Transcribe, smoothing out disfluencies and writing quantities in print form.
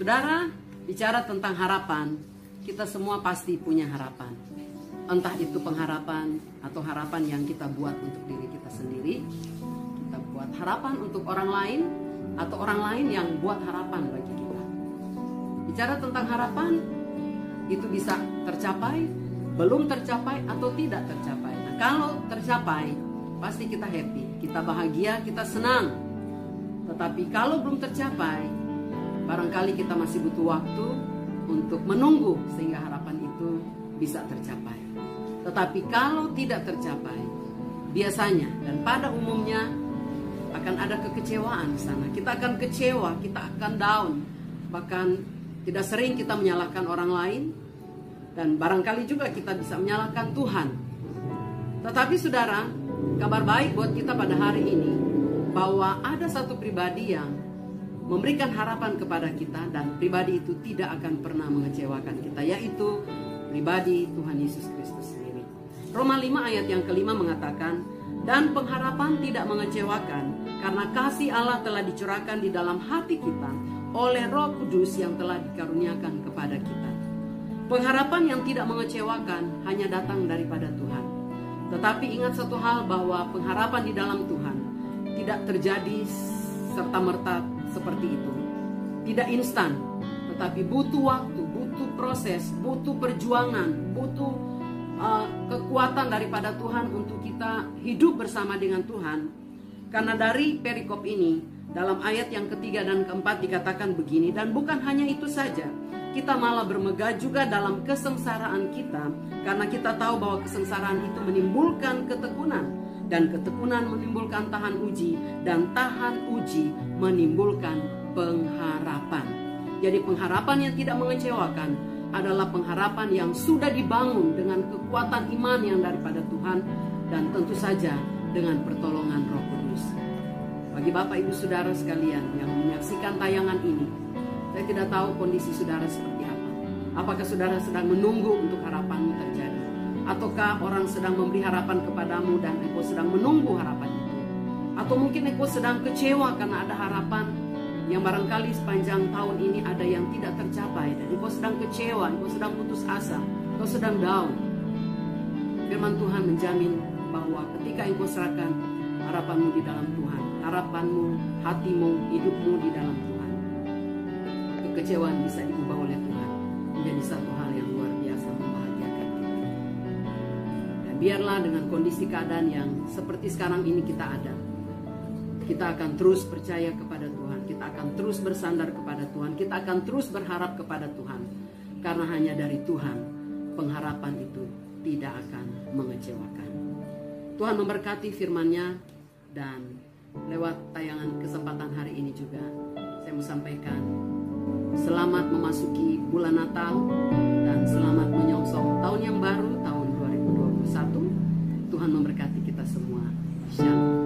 Saudara, bicara tentang harapan, kita semua pasti punya harapan. Entah itu pengharapan atau harapan yang kita buat untuk diri kita sendiri. Kita buat harapan untuk orang lain, atau orang lain yang buat harapan bagi kita. Bicara tentang harapan, itu bisa tercapai, belum tercapai, atau tidak tercapai. Nah, kalau tercapai, pasti kita happy, kita bahagia, kita senang. Tetapi kalau belum tercapai, barangkali kita masih butuh waktu untuk menunggu sehingga harapan itu bisa tercapai. Tetapi kalau tidak tercapai, biasanya dan pada umumnya akan ada kekecewaan di sana. Kita akan kecewa, kita akan down. Bahkan tidak sering kita menyalahkan orang lain, dan barangkali juga kita bisa menyalahkan Tuhan. Tetapi saudara, kabar baik buat kita pada hari ini bahwa ada satu pribadi yang memberikan harapan kepada kita, dan pribadi itu tidak akan pernah mengecewakan kita, yaitu pribadi Tuhan Yesus Kristus sendiri. Roma 5 ayat yang kelima mengatakan, dan pengharapan tidak mengecewakan, karena kasih Allah telah dicurahkan di dalam hati kita oleh Roh Kudus yang telah dikaruniakan kepada kita. Pengharapan yang tidak mengecewakan hanya datang daripada Tuhan. Tetapi ingat satu hal, bahwa pengharapan di dalam Tuhan tidak terjadi serta-merta seperti itu. Tidak instan, tetapi butuh waktu, butuh proses, butuh perjuangan, butuh kekuatan daripada Tuhan untuk kita hidup bersama dengan Tuhan. Karena dari perikop ini, dalam ayat yang ketiga dan keempat dikatakan begini, dan bukan hanya itu saja, kita malah bermegah juga dalam kesengsaraan kita, karena kita tahu bahwa kesengsaraan itu menimbulkan ketekunan, dan ketekunan menimbulkan tahan uji, dan tahan uji menimbulkan pengharapan. Jadi pengharapan yang tidak mengecewakan adalah pengharapan yang sudah dibangun dengan kekuatan iman yang daripada Tuhan, dan tentu saja dengan pertolongan Roh Kudus. Bagi Bapak Ibu Saudara sekalian yang menyaksikan tayangan ini, saya tidak tahu kondisi saudara seperti apa. Apakah saudara sedang menunggu untuk harapanmu terjadi, ataukah orang sedang memberi harapan kepadamu dan engkau sedang menunggu harapan itu? Atau mungkin engkau sedang kecewa karena ada harapan yang barangkali sepanjang tahun ini ada yang tidak tercapai, dan engkau sedang kecewa, engkau sedang putus asa, engkau sedang down. Firman Tuhan menjamin bahwa ketika engkau serahkan harapanmu di dalam Tuhan, harapanmu, hatimu, hidupmu di dalam Tuhan, kekecewaan bisa diubah oleh Tuhan menjadi satu hal yang luar biasa membahagiakan kita. Dan biarlah dengan kondisi keadaan yang seperti sekarang ini kita ada, kita akan terus percaya kepada Tuhan, kita akan terus bersandar kepada Tuhan, kita akan terus berharap kepada Tuhan, karena hanya dari Tuhan pengharapan itu tidak akan mengecewakan. Tuhan memberkati firman-Nya, dan lewat tayangan kesempatan hari ini juga saya mau sampaikan selamat memasuki bulan Natal dan selamat menyongsong tahun yang baru, tahun 2021. Tuhan memberkati kita semua. Shalom.